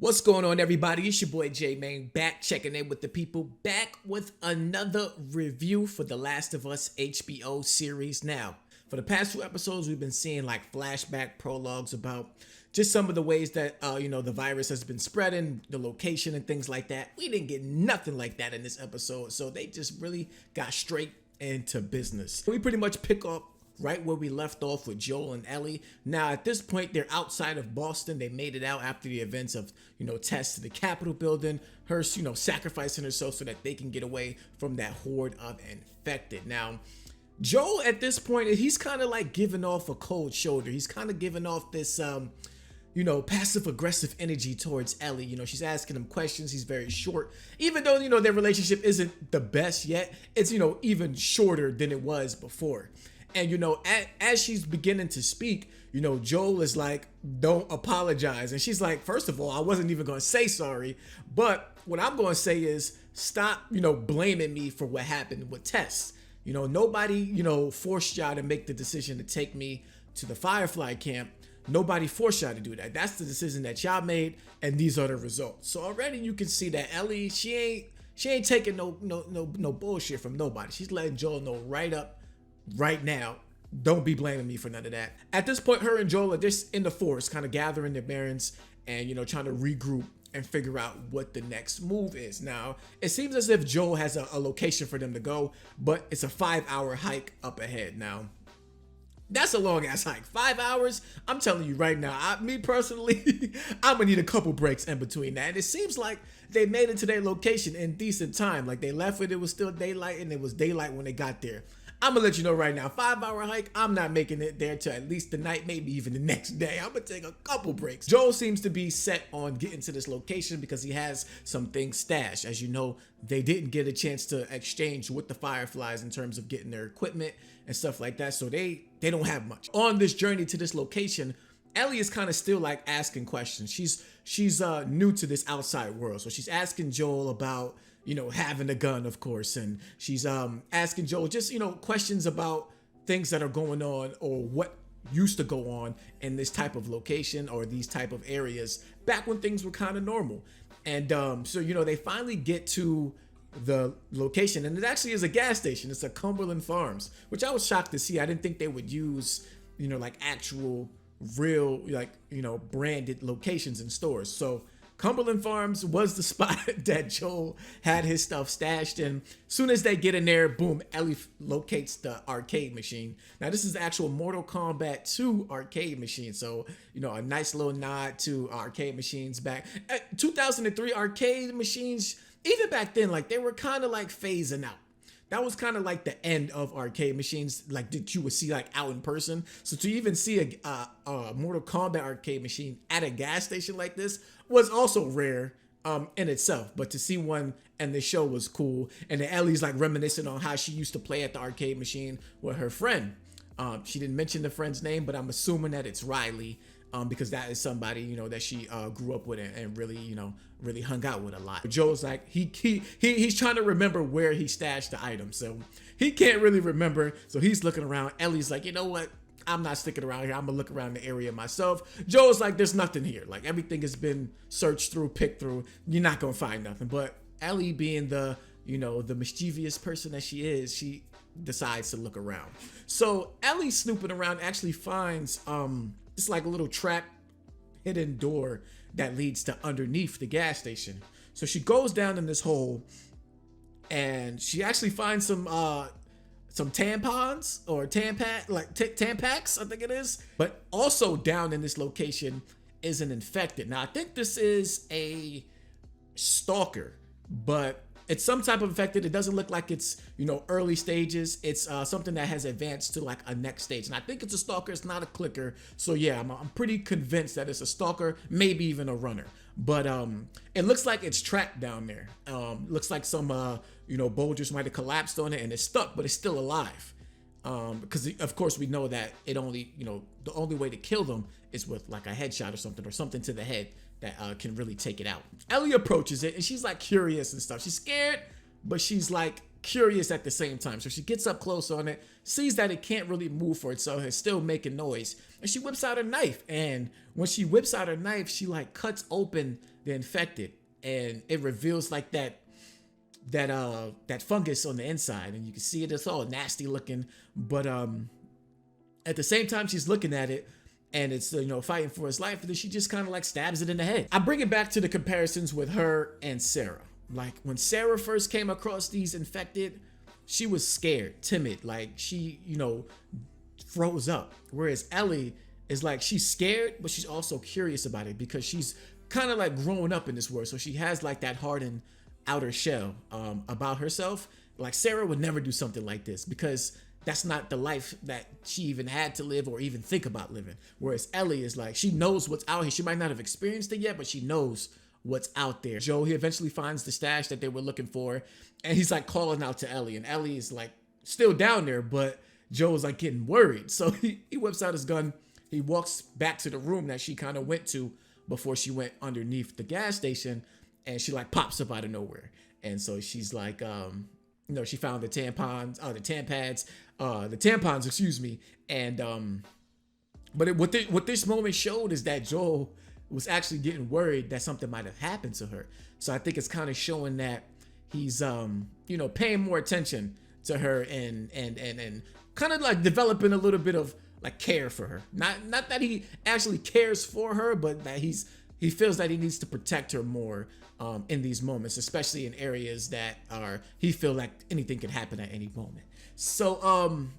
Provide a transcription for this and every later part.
What's going on, everybody? It's your boy J Main, back checking in with the people, back with another review for The Last of Us HBO series. Now, for the past two episodes, we've been seeing like flashback prologues about just some of the ways that the virus has been spreading, the location and things like that. We didn't get nothing like that in this episode, so they just really got straight into business. We pretty much pick up right where we left off with Joel and Ellie. Now, at this point, they're outside of Boston. They made it out after the events of, Tess to the Capitol building, her, sacrificing herself so that they can get away from that horde of infected. Now, Joel, at this point, he's kind of like giving off a cold shoulder. He's kind of giving off this, passive aggressive energy towards Ellie. She's asking him questions. He's very short. Even though, their relationship isn't the best yet, it's, even shorter than it was before. And, as she's beginning to speak, Joel is like, don't apologize. And she's like, first of all, I wasn't even going to say sorry. But what I'm going to say is stop, blaming me for what happened with Tess. Nobody, forced y'all to make the decision to take me to the Firefly camp. Nobody forced y'all to do that. That's the decision that y'all made. And these are the results. So already you can see that Ellie, she ain't taking no bullshit from nobody. She's letting Joel know right now, don't be blaming me for none of that. At this point, her and Joel are just in the forest, kind of gathering their bearings and, trying to regroup and figure out what the next move is. Now, it seems as if Joel has a location for them to go, but it's a 5-hour hike up ahead. Now, that's a long ass hike. 5 hours, I'm telling you right now, me personally, I'm gonna need a couple breaks in between that. And it seems like they made it to their location in decent time. Like they left it was still daylight, and it was daylight when they got there. I'm gonna let you know right now, 5-hour hike, I'm not making it there till at least the night, maybe even the next day. I'm gonna take a couple breaks. Joel seems to be set on getting to this location because he has some things stashed. As you know, they didn't get a chance to exchange with the Fireflies in terms of getting their equipment and stuff like that, so they don't have much. On this journey to this location, Ellie is kind of still like asking questions. She's new to this outside world, so she's asking Joel about having a gun, of course, and she's asking Joel just questions about things that are going on or what used to go on in this type of location or these type of areas back when things were kind of normal. And so they finally get to the location, and it actually is a gas station. It's a Cumberland Farms, which I was shocked to see. I didn't think they would use like actual real branded locations and stores. So Cumberland Farms was the spot that Joel had his stuff stashed in. Soon as they get in there, boom, Ellie locates the arcade machine. Now, this is the actual Mortal Kombat 2 arcade machine. So, a nice little nod to arcade machines back. 2003 arcade machines, even back then, like they were kind of like phasing out. That was kind of like the end of arcade machines, like that you would see like out in person. So to even see a Mortal Kombat arcade machine at a gas station like this was also rare in itself. But to see one and the show was cool. And then Ellie's like reminiscing on how she used to play at the arcade machine with her friend. She didn't mention the friend's name, but I'm assuming that it's Riley. Because that is somebody that she grew up with and really really hung out with a lot. Joel's like he's trying to remember where he stashed the item, so he can't really remember. So he's looking around. Ellie's like, you know what? I'm not sticking around here. I'm gonna look around the area myself. Joel's like, there's nothing here. Like everything has been searched through, picked through. You're not gonna find nothing. But Ellie, being the the mischievous person that she is, she decides to look around. So Ellie snooping around actually finds it's like a little trap hidden door that leads to underneath the gas station. So she goes down in this hole and she actually finds some tampons or Tampax, I think it is. But also down in this location is an infected. Now I think this is a stalker, but it's some type of infected. It doesn't look like it's, early stages. It's something that has advanced to like a next stage. And I think it's a stalker. It's not a clicker. So yeah, I'm pretty convinced that it's a stalker, maybe even a runner. But it looks like it's trapped down there. Looks like some, boulders might have collapsed on it and it's stuck, but it's still alive. Because of course we know that it only, the only way to kill them is with like a headshot or something to the head that can really take it out. Ellie approaches it and she's like curious and stuff. She's scared, but she's like curious at the same time. So she gets up close on it, sees that it can't really move for itself, it's still making noise, and she whips out a knife. And when she whips out her knife, she like cuts open the infected, and it reveals like that fungus on the inside, and you can see it. It's all nasty looking, but at the same time she's looking at it, and it's fighting for its life, and then she just kind of like stabs it in the head. I bring it back to the comparisons with her and Sarah. Like when Sarah first came across these infected, she was scared, timid, like she froze up, whereas Ellie is like, she's scared, but she's also curious about it because she's kind of like growing up in this world, so she has like that hardened outer shell about herself. Like Sarah would never do something like this because that's not the life that she even had to live or even think about living. Whereas Ellie is like, she knows what's out here. She might not have experienced it yet, but she knows what's out there. Joe, he eventually finds the stash that they were looking for, and he's like calling out to Ellie, and Ellie is like still down there, but Joe's like getting worried. So he whips out his gun. He walks back to the room that she kind of went to before she went underneath the gas station, and she like pops up out of nowhere. And so she's like, she found the tampons, excuse me. And, but what this moment showed is that Joel was actually getting worried that something might have happened to her. So I think it's kind of showing that he's, paying more attention to her and kind of like developing a little bit of like care for her. Not that he actually cares for her, but that he feels that he needs to protect her more in these moments, especially in areas that he feel like anything could happen at any moment. So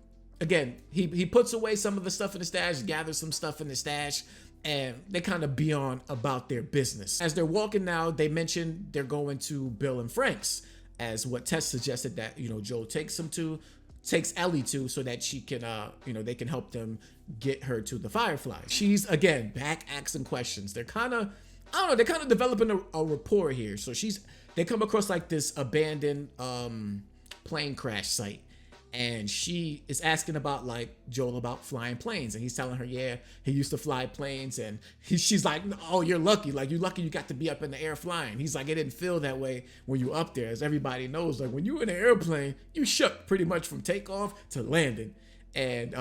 again, he puts away some of the stuff in the stash, gathers some stuff in the stash, and they kind of be on about their business. As they're walking now, they mention they're going to Bill and Frank's, as what Tess suggested that Joel takes Ellie to, so that she can they can help them get her to the Firefly. She's again back asking questions. They're kind of developing a rapport here. So they come across like this abandoned plane crash site, and she is asking about like Joel about flying planes, and he's telling her, yeah, he used to fly planes, and she's like, oh, you're lucky, like you're lucky you got to be up in the air flying. He's like, it didn't feel that way when you up there, as everybody knows, like when you in an airplane, you shook pretty much from takeoff to landing. And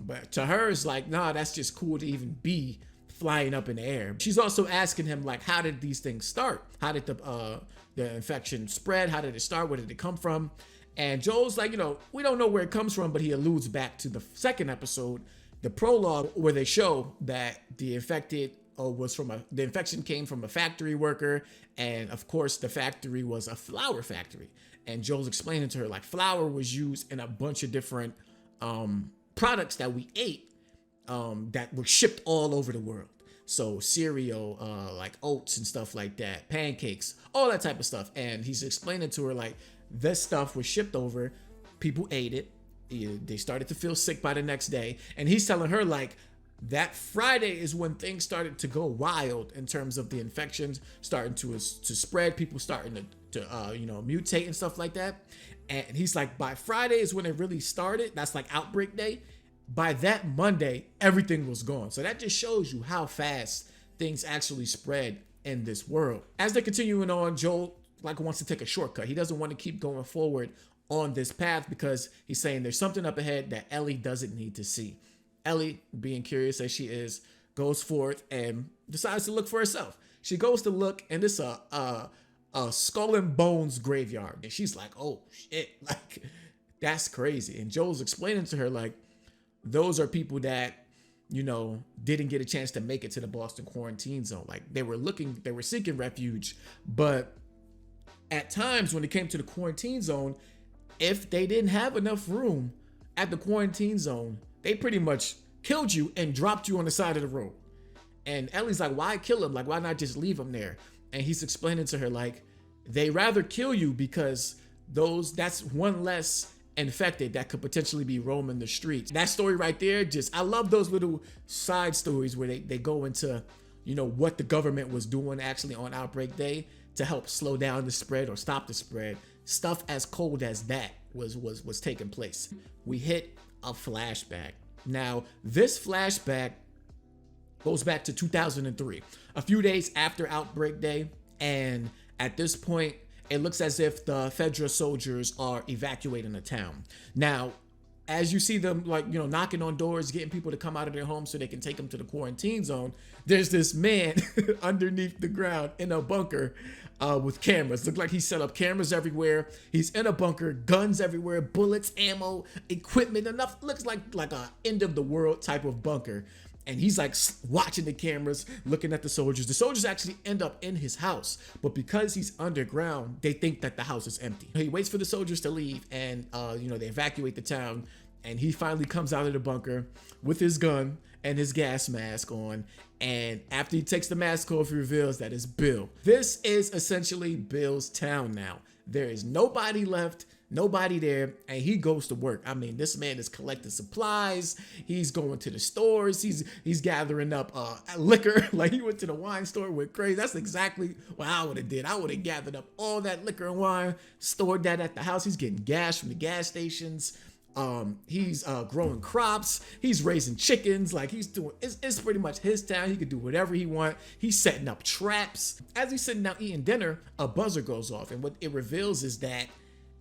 but to her it's like, nah, that's just cool to even be flying up in the air. She's also asking him like, how did these things start? How did the infection spread? How did it start? Where did it come from? And Joel's like, we don't know where it comes from, but he alludes back to the second episode, the prologue, where they show that the infection came from a factory worker, and of course the factory was a flour factory. And Joel's explaining to her like flour was used in a bunch of different products that we ate that were shipped all over the world. So cereal, like oats and stuff like that, pancakes, all that type of stuff. And he's explaining to her like, this stuff was shipped over, people ate it, they started to feel sick by the next day. And he's telling her like, that Friday is when things started to go wild in terms of the infections starting to spread, people starting to mutate and stuff like that. And he's like, by Friday is when it really started. That's like outbreak day. By that Monday, everything was gone. So that just shows you how fast things actually spread in this world. As they're continuing on, Joel wants to take a shortcut. He doesn't want to keep going forward on this path because he's saying there's something up ahead that Ellie doesn't need to see. Ellie, being curious as she is, goes forth and decides to look for herself. She goes to look, and it's a skull and bones graveyard. And she's like, oh shit, like that's crazy. And Joel's explaining to her like, those are people that, didn't get a chance to make it to the Boston quarantine zone. Like they were seeking refuge, but at times when it came to the quarantine zone, if they didn't have enough room at the quarantine zone, they pretty much killed you and dropped you on the side of the road. And Ellie's like, why kill him? Like, why not just leave him there? And he's explaining to her like, they rather kill you because that's one less infected that could potentially be roaming the streets. That story right there, I love those little side stories where they go into, what the government was doing actually on outbreak day to help slow down the spread or stop the spread. Stuff as cold as that was taking place. We hit a flashback. Now, this flashback goes back to 2003, a few days after outbreak day. And at this point, it looks as if the Fedra soldiers are evacuating the town. Now, as you see them, like, knocking on doors, getting people to come out of their homes so they can take them to the quarantine zone, there's this man underneath the ground in a bunker with cameras. Look like he set up cameras everywhere. He's in a bunker, guns everywhere, bullets, ammo, equipment, enough. Looks like a end of the world type of bunker. And he's like watching the cameras, looking at the soldiers. The soldiers actually end up in his house, but because he's underground, they think that the house is empty. He waits for the soldiers to leave, and they evacuate the town. And he finally comes out of the bunker with his gun and his gas mask on. And after he takes the mask off, he reveals that it's Bill. This is essentially Bill's town now. There is nobody left. Nobody there, and he goes to work. I mean, this man is collecting supplies. He's going to the stores. He's gathering up liquor. Like, he went to the wine store, went crazy. That's exactly what I would have did. I would have gathered up all that liquor and wine, stored that at the house. He's getting gas from the gas stations. He's growing crops. He's raising chickens. Like, he's doing, it's pretty much his town. He can do whatever he wants. He's setting up traps. As he's sitting down eating dinner, a buzzer goes off, and what it reveals is that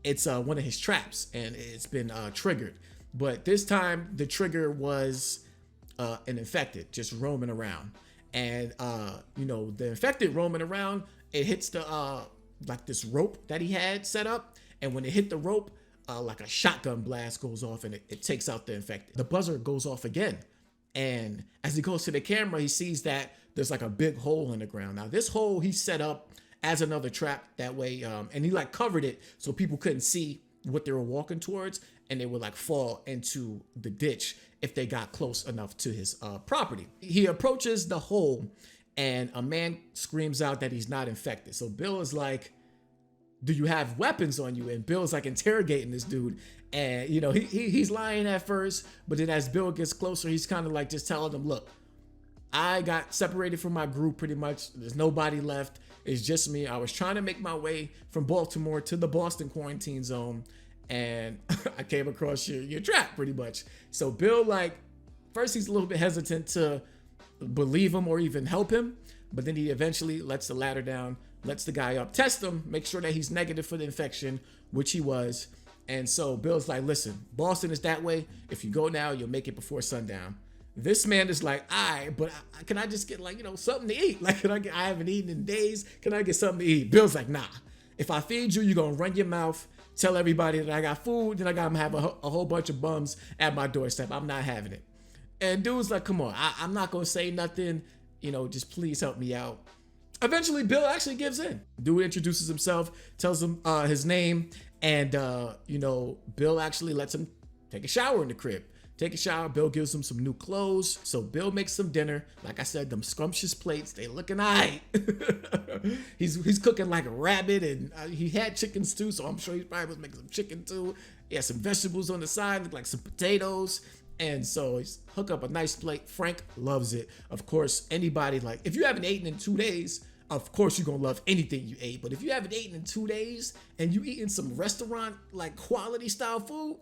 it's one of his traps, and it's been triggered. But this time, the trigger was an infected just roaming around. And, the infected roaming around, it hits the, like this rope that he had set up. And when it hit the rope, like a shotgun blast goes off, and it takes out the infected. The buzzer goes off again. And as he goes to the camera, he sees that there's like a big hole in the ground. Now, this hole he set up as another trap that way, and he like covered it so people couldn't see what they were walking towards, and they would like fall into the ditch if they got close enough to his property. He approaches the hole, and a man screams out that he's not infected. So Bill is like, do you have weapons on you? And Bill's like interrogating this dude, and he's lying at first, but then as Bill gets closer, he's kind of like just telling him, look, I got separated from my group pretty much. There's nobody left. It's just me. I was trying to make my way from Baltimore to the Boston quarantine zone, and I came across your trap pretty much. So Bill, like, first he's a little bit hesitant to believe him or even help him, but then he eventually lets the ladder down, lets the guy up, test him, make sure that he's negative for the infection, which he was. And so Bill's like, listen, Boston is that way. If you go now, you'll make it before sundown. This man is like, but can I just get something to eat? Like, I haven't eaten in days. Can I get something to eat? Bill's like, nah. If I feed you, you're going to run your mouth, tell everybody that I got food, then I got to have a whole bunch of bums at my doorstep. I'm not having it. And dude's like, come on, I'm not going to say nothing. Just please help me out. Eventually, Bill actually gives in. Dude introduces himself, tells him his name, and, Bill actually lets him take a shower in the crib. Take a shower. Bill gives him some new clothes. So Bill makes some dinner. Like I said, them scrumptious plates, they looking all right. He's cooking like a rabbit, and he had chickens too, so I'm sure he probably was making some chicken too. He had some vegetables on the side, like some potatoes. And so he's hook up a nice plate. Frank loves it. Of course, anybody, like, if you haven't eaten in 2 days, of course you're gonna love anything you ate. But if you haven't eaten in 2 days and you eating some restaurant, like, quality style food,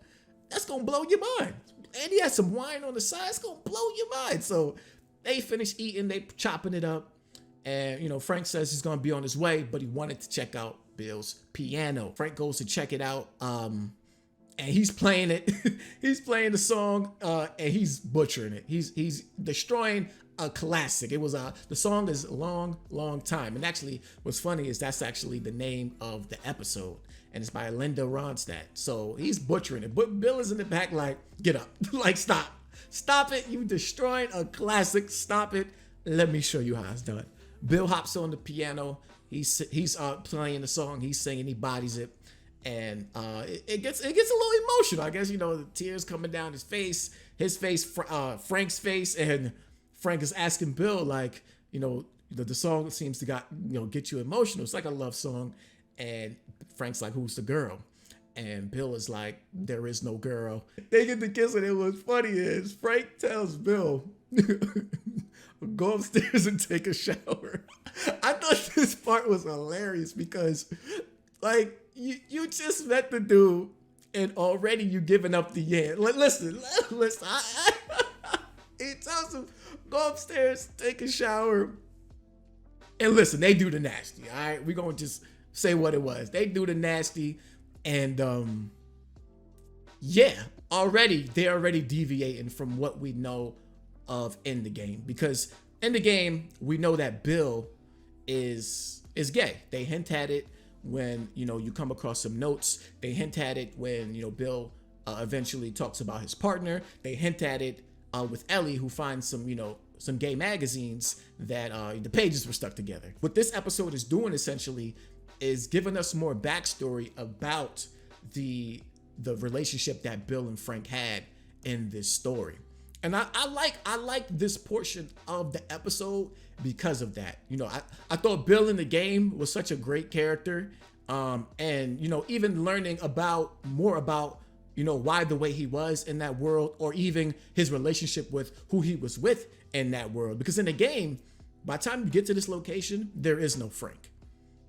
that's gonna blow your mind. And he has some wine on the side. It's gonna blow your mind. So they finish eating, they chopping it up. And, Frank says he's gonna be on his way, but he wanted to check out Bill's piano. Frank goes to check it out. And he's playing it. He's playing the song, and he's butchering it. He's destroying a classic. It was the song is Long, Long Time. And actually, what's funny is that's actually the name of the episode. And it's by Linda Ronstadt. So he's butchering it. But Bill is in the back like, get up. Like, stop. Stop it. You destroying a classic. Stop it. Let me show you how it's done. Bill hops on the piano. He's playing the song. He's singing. He bodies it. And it gets a little emotional. I guess, the tears coming down his face, Frank's face. And Frank is asking Bill, like, the song seems to get you emotional. It's like a love song. And Frank's like, who's the girl? And Bill is like, there is no girl. They get to kissing. And what's funny is Frank tells Bill, go upstairs and take a shower. I thought this part was hilarious because, like, you just met the dude and already you giving up the yeah. Listen. He tells him, go upstairs, take a shower. And listen, they do the nasty, all right? We're going to just say what it was. They do the nasty, and yeah, they're already deviating from what we know of in the game, because in the game we know that Bill is gay. They hint at it when you come across some notes. They hint at it when Bill eventually talks about his partner. They hint at it with Ellie, who finds some gay magazines that the pages were stuck together. What this episode is doing essentially is giving us more backstory about the relationship that Bill and Frank had in this story. And I like this portion of the episode because of that. I thought Bill in the game was such a great character. And even learning more about why the way he was in that world, or even his relationship with who he was with in that world. Because in the game, by the time you get to this location, there is no Frank.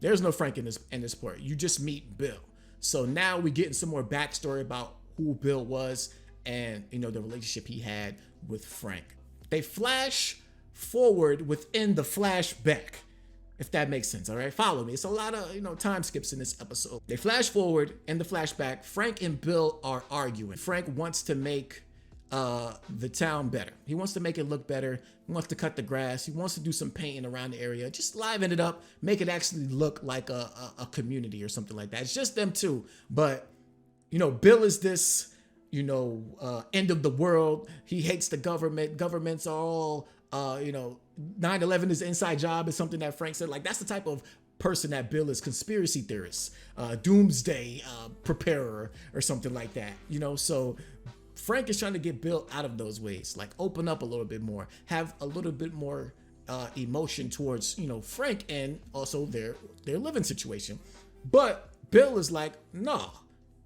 There's no Frank in this part. You just meet Bill. So now we getting some more backstory about who Bill was and the relationship he had with Frank. They flash forward within the flashback, if that makes sense. All right, follow me. It's a lot of time skips in this episode. They flash forward in the flashback. Frank and Bill are arguing. Frank wants to make the town better. He wants to make it look better. He wants to cut the grass. He wants to do some painting around the area, just liven it up, make it actually look like a community or something like that. It's just them two, but Bill is this end of the world. He hates the government. Governments are all 9/11 is an inside job, is something that Frank said. Like, that's the type of person that Bill is. Conspiracy theorist, doomsday preparer, or something like that. So Frank is trying to get Bill out of those ways, like open up a little bit more, have a little bit more emotion towards Frank and also their living situation. But Bill is like, no,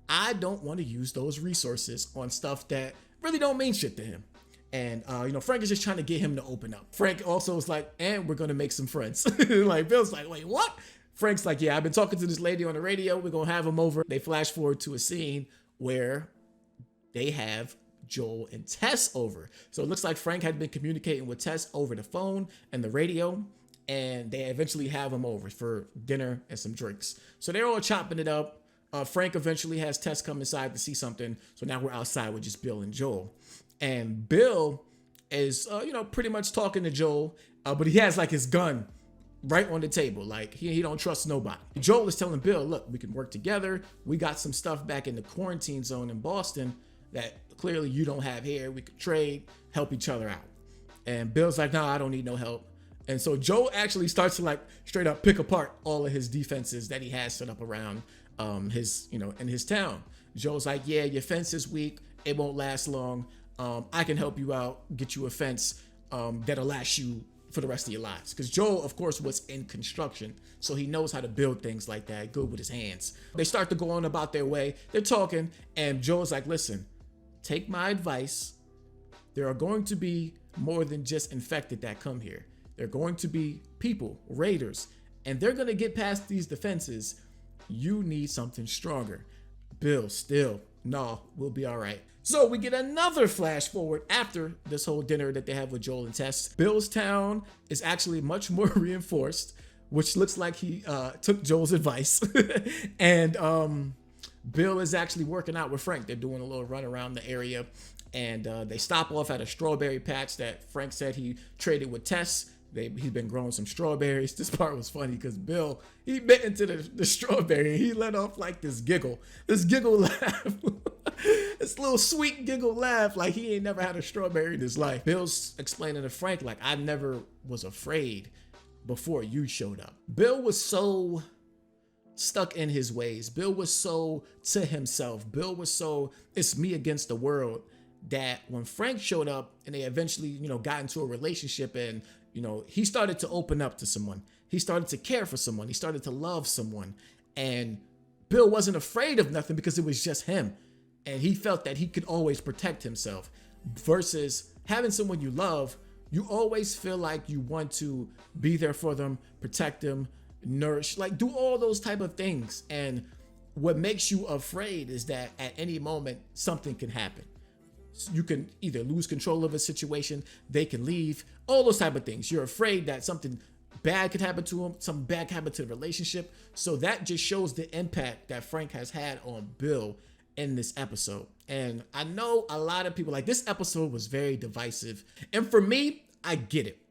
I don't want to use those resources on stuff that really don't mean shit to him. And Frank is just trying to get him to open up. Frank also is like, and we're gonna make some friends. Like, Bill's like, wait, what? Frank's like, yeah, I've been talking to this lady on the radio. We're gonna have him over. They flash forward to a scene where they have Joel and Tess over. So it looks like Frank had been communicating with Tess over the phone and the radio, and they eventually have him over for dinner and some drinks. So they're all chopping it up. Frank eventually has Tess come inside to see something. So now we're outside with just Bill and Joel. And Bill is, pretty much talking to Joel, but he has like his gun right on the table. Like, he don't trust nobody. Joel is telling Bill, look, we can work together. We got some stuff back in the quarantine zone in Boston that clearly you don't have here. We could trade, help each other out. And Bill's like, no, I don't need no help. And so Joel actually starts to like straight up pick apart all of his defenses that he has set up around in his town. Joel's like, yeah, your fence is weak. It won't last long. I can help you out, get you a fence that'll last you for the rest of your lives. Because Joel, of course, was in construction, so he knows how to build things like that, good with his hands. They start to go on about their way. They're talking, and Joel's like, listen, take my advice. There are going to be more than just infected that come here. They're going to be people, raiders, and they're going to get past these defenses. You need something stronger. Bill still, no, we'll be all right. So we get another flash forward after this whole dinner that they have with Joel and Tess. Bill's town is actually much more reinforced, which looks like he took Joel's advice. And Bill is actually working out with Frank. They're doing a little run around the area, and they stop off at a strawberry patch that Frank said he traded with Tess. He's been growing some strawberries. This part was funny because Bill, he bit into the strawberry and he let off like this giggle laugh. This little sweet giggle laugh, like he ain't never had a strawberry in his life. Bill's explaining to Frank, like, I never was afraid before you showed up. Bill was so stuck in his ways. Bill was so to himself. Bill was so, it's me against the world, that when Frank showed up and they eventually, got into a relationship and, he started to open up to someone. He started to care for someone. He started to love someone. And Bill wasn't afraid of nothing because it was just him. And he felt that he could always protect himself, versus having someone you love. You always feel like you want to be there for them, protect them, nourish, like do all those type of things. And what makes you afraid is that at any moment, something can happen. You can either lose control of a situation, they can leave, all those type of things. You're afraid that something bad could happen to him, something bad could happen to the relationship. So that just shows the impact that Frank has had on Bill in this episode. And I know a lot of people, like, this episode was very divisive. And for me, I get it.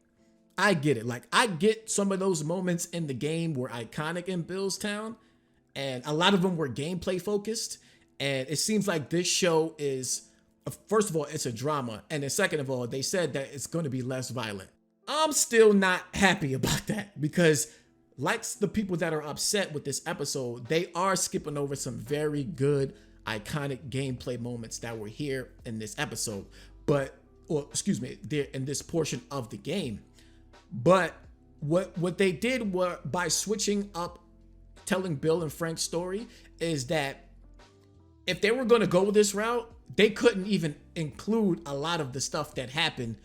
I get it. Like, I get some of those moments in the game were iconic in Bill's Town, and a lot of them were gameplay focused. And it seems like this show is, first of all, it's a drama. And then second of all, they said that it's going to be less violent. I'm still not happy about that because, like the people that are upset with this episode, they are skipping over some very good, iconic gameplay moments that were here in this episode. They're in this portion of the game. But what they did were, by switching up telling Bill and Frank's story, is that if they were going to go this route, they couldn't even include a lot of the stuff that happened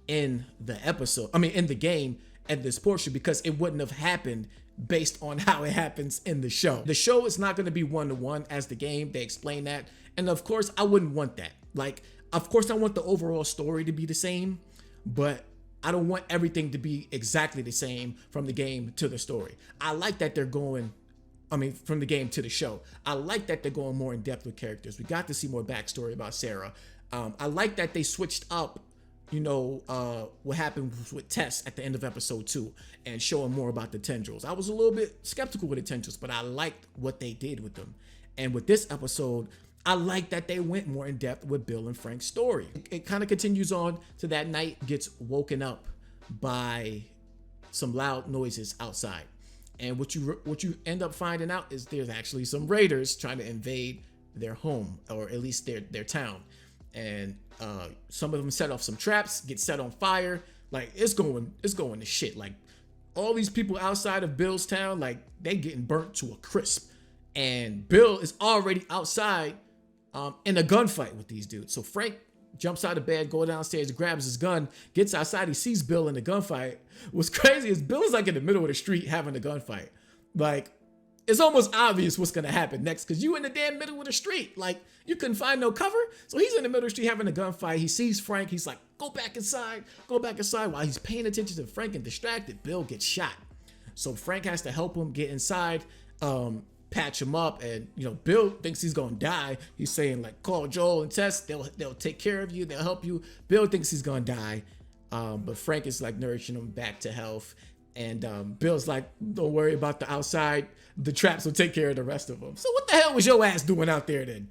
in the episode. I mean, in the game at this portion, because it wouldn't have happened based on how it happens in the show. The show is not going to be one-to-one as the game. They explain that. And of course, I wouldn't want that. Like, of course, I want the overall story to be the same, but I don't want everything to be exactly the same from the game to the story. I like that they're going, from the game to the show. I like that they're going more in depth with characters. We got to see more backstory about Sarah. I like that they switched up, what happened with Tess at the end of episode 2 and showing more about the tendrils. I was a little bit skeptical with the tendrils, but I liked what they did with them. And with this episode, I like that they went more in depth with Bill and Frank's story. It kind of continues on to that night gets woken up by some loud noises outside. And what you end up finding out is there's actually some raiders trying to invade their home, or at least their town. And some of them set off some traps, get set on fire. Like, it's going to shit. Like, all these people outside of Bill's town, like, they getting burnt to a crisp. And Bill is already outside in a gunfight with these dudes. So Frank jumps out of bed, goes downstairs, grabs his gun, gets outside. He sees Bill in the gunfight. What's crazy is Bill's like in the middle of the street having a gunfight. Like, it's almost obvious what's going to happen next because you in the damn middle of the street. Like, you couldn't find no cover. So he's in the middle of the street having a gunfight. He sees Frank. He's like, go back inside. While he's paying attention to Frank and distracted, Bill gets shot. So Frank has to help him get inside, patch him up. And, Bill thinks he's going to die. He's saying, like, call Joel and Tess. They'll take care of you. They'll help you. Bill thinks he's going to die. But Frank is, like, nourishing him back to health. And Bill's like, don't worry about the outside. The traps will take care of the rest of them. So what the hell was your ass doing out there then?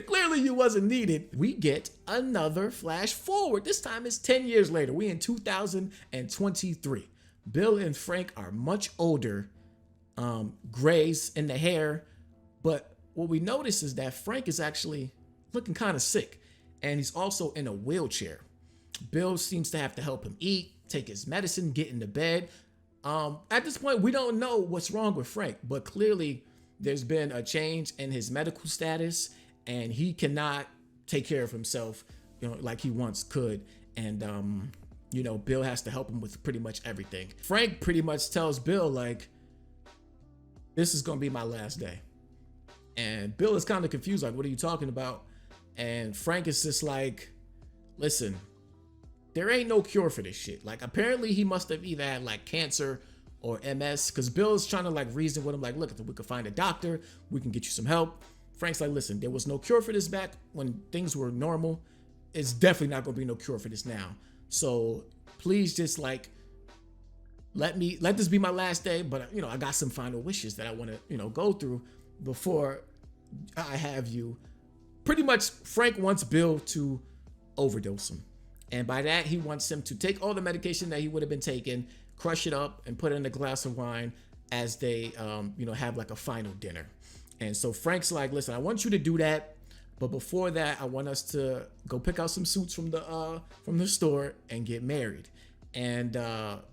Clearly you wasn't needed. We get another flash forward. This time it's 10 years later. We in 2023. Bill and Frank are much older, grays in the hair. But what we notice is that Frank is actually looking kind of sick. And he's also in a wheelchair. Bill seems to have to help him eat, take his medicine, get into bed. At this point, we don't know what's wrong with Frank, but clearly there's been a change in his medical status and he cannot take care of himself, like he once could. And, Bill has to help him with pretty much everything. Frank pretty much tells Bill, like, this is going to be my last day. And Bill is kind of confused, like, what are you talking about? And Frank is just like, listen, there ain't no cure for this shit. Like, apparently he must have either had like cancer or MS, because Bill's trying to like reason with him, like, look, if we could find a doctor, we can get you some help. Frank's like, listen, there was no cure for this back when things were normal. It's definitely not gonna be no cure for this now. So please just like, let this be my last day. But I got some final wishes that I want to, go through before I have you. Pretty much Frank wants Bill to overdose him. And by that, he wants him to take all the medication that he would have been taking, crush it up, and put it in a glass of wine as they, have like a final dinner. And so Frank's like, listen, I want you to do that. But before that, I want us to go pick out some suits from the store and get married. And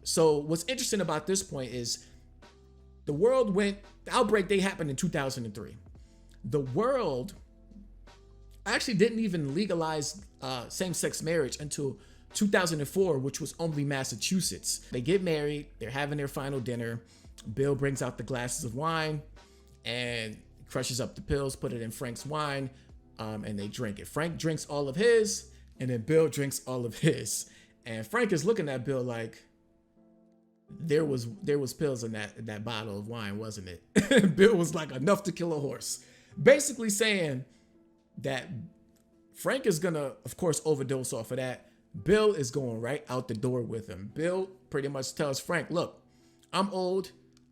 so what's interesting about this point is the outbreak, they happened in 2003. The world actually didn't even legalize same-sex marriage until 2004, which was only Massachusetts. They get married, they're having their final dinner. Bill brings out the glasses of wine and crushes up the pills, put it in Frank's wine, and they drink it. Frank drinks all of his, and then Bill drinks all of his. And Frank is looking at Bill like, there was pills in that bottle of wine, wasn't it? Bill was like enough to kill a horse, basically saying that Frank is gonna, of course, overdose off of that. Bill is going right out the door with him. Bill pretty much tells Frank, look, I'm old.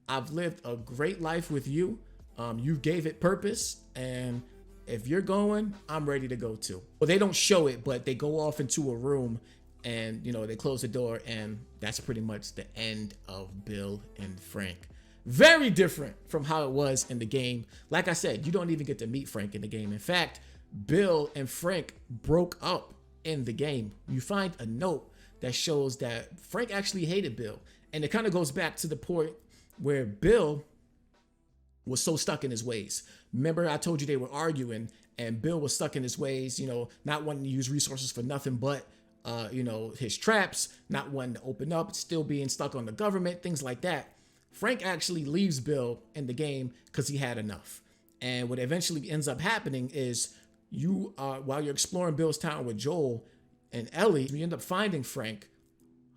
I've lived a great life with you. You gave it purpose. And if you're going, I'm ready to go too. Well, they don't show it, but they go off into a room and, they close the door. And that's pretty much the end of Bill and Frank. Very different from how it was in the game. Like I said, you don't even get to meet Frank in the game. In fact, Bill and Frank broke up in the game. You find a note that shows that Frank actually hated Bill. And it kind of goes back to the point where Bill was so stuck in his ways. Remember, I told you they were arguing and Bill was stuck in his ways, not wanting to use resources for nothing but, his traps, not wanting to open up, still being stuck on the government, things like that. Frank actually leaves Bill in the game because he had enough. And what eventually ends up happening is while you're exploring Bill's town with Joel and Ellie, you end up finding Frank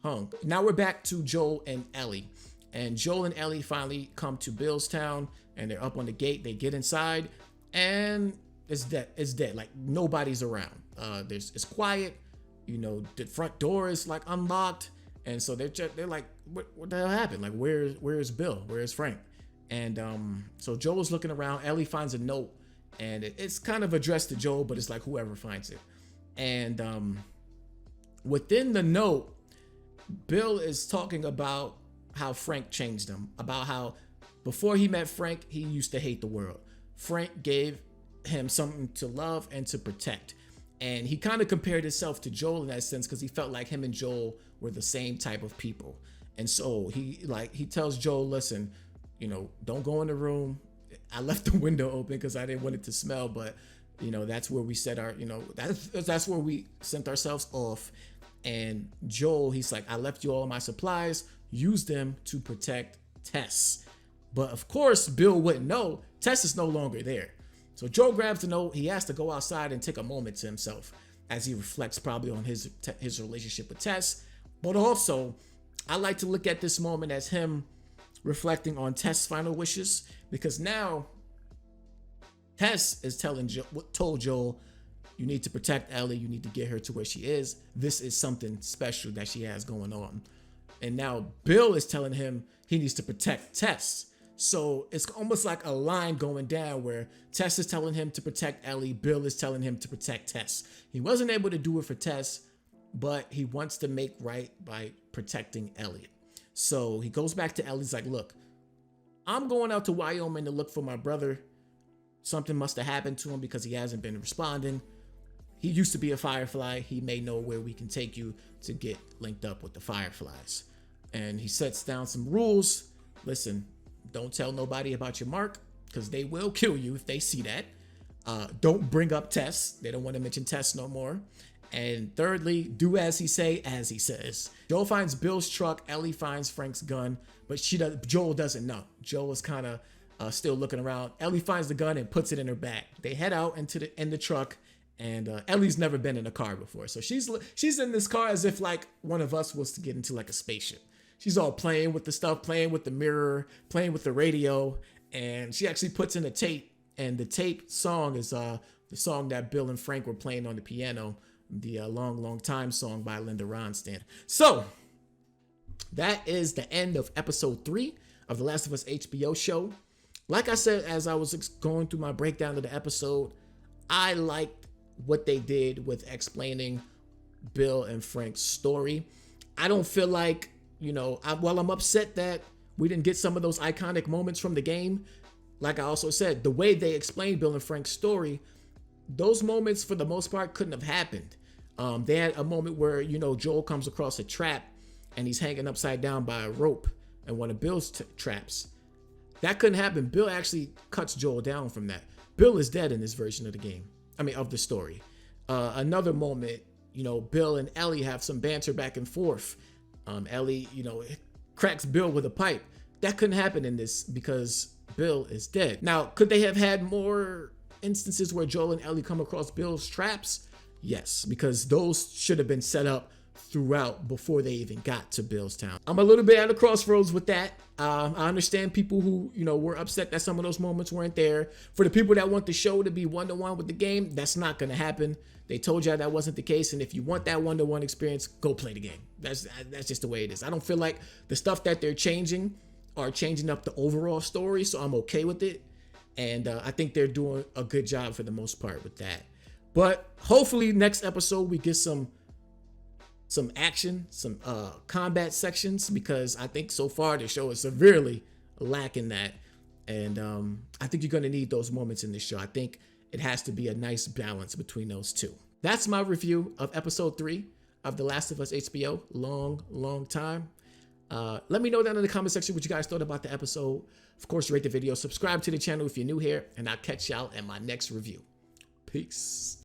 hung. Now we're back to Joel and Ellie. And Joel and Ellie finally come to Bill's town and they're up on the gate. They get inside and it's dead. It's dead. Like nobody's around. It's quiet. The front door is like unlocked. And so they're like, what the hell happened? Like, where's Bill? Where's Frank? And so Joel's looking around. Ellie finds a note. And it's kind of addressed to Joel, but it's like whoever finds it. And within the note, Bill is talking about how Frank changed him, about how before he met Frank, he used to hate the world. Frank gave him something to love and to protect. And he kind of compared himself to Joel in that sense because he felt like him and Joel were the same type of people. And so he tells Joel, listen, don't go in the room. I left the window open because I didn't want it to smell, but that's where we set our, that's where we sent ourselves off. And Joel, he's like, I left you all my supplies, use them to protect Tess. But of course, Bill wouldn't know. Tess is no longer there. So Joel grabs the note. He has to go outside and take a moment to himself as he reflects probably on his relationship with Tess. But also, I like to look at this moment as him reflecting on Tess' final wishes, because now Tess is told Joel, you need to protect Ellie. You need to get her to where she is. This is something special that she has going on. And now Bill is telling him he needs to protect Tess. So it's almost like a line going down where Tess is telling him to protect Ellie. Bill is telling him to protect Tess. He wasn't able to do it for Tess, but he wants to make right by protecting Ellie. So he goes back to Ellie. He's like, look, I'm going out to Wyoming to look for my brother. Something must have happened to him because he hasn't been responding. He used to be a Firefly. He may know where we can take you to get linked up with the Fireflies. And he sets down some rules. Listen, don't tell nobody about your mark because they will kill you if they see that. Don't bring up Tess. They don't want to mention Tess no more. And thirdly, do as he says. Joel finds Bill's truck. Ellie finds Frank's gun, but Joel doesn't know. Joel is kind of still looking around. Ellie finds the gun and puts it in her bag. They head out in the truck, and Ellie's never been in a car before, so she's in this car as if like one of us was to get into like a spaceship. She's all playing with the stuff, playing with the mirror, playing with the radio, and she actually puts in a tape. And the tape song is the song that Bill and Frank were playing on the piano. The Long, Long Time song by Linda Ronstadt. So that is the end of episode 3 of The Last of Us HBO show. Like I said, as I was going through my breakdown of the episode, I liked what they did with explaining Bill and Frank's story. I don't feel like, while I'm upset that we didn't get some of those iconic moments from the game, like I also said, the way they explained Bill and Frank's story, those moments for the most part couldn't have happened. They had a moment where, Joel comes across a trap and he's hanging upside down by a rope in one of Bill's traps. That couldn't happen. Bill actually cuts Joel down from that. Bill is dead in this version of the game. Of the story. Another moment, Bill and Ellie have some banter back and forth. Ellie, cracks Bill with a pipe. That couldn't happen in this because Bill is dead. Now, could they have had more instances where Joel and Ellie come across Bill's traps? Yes, because those should have been set up throughout before they even got to Billstown. I'm a little bit at a crossroads with that. I understand people who, were upset that some of those moments weren't there. For the people that want the show to be one-to-one with the game, that's not going to happen. They told you that wasn't the case, and if you want that one-to-one experience, go play the game. That's just the way it is. I don't feel like the stuff that they're changing are changing up the overall story, so I'm okay with it. And I think they're doing a good job for the most part with that. But hopefully next episode we get some action, some combat sections, because I think so far the show is severely lacking that. And I think you're going to need those moments in the show. I think it has to be a nice balance between those two. That's my review of episode 3 of The Last of Us HBO. Long time. Let me know down in the comment section what you guys thought about the episode. Of course, rate the video, subscribe to the channel if you're new here, and I'll catch y'all in my next review. Peace.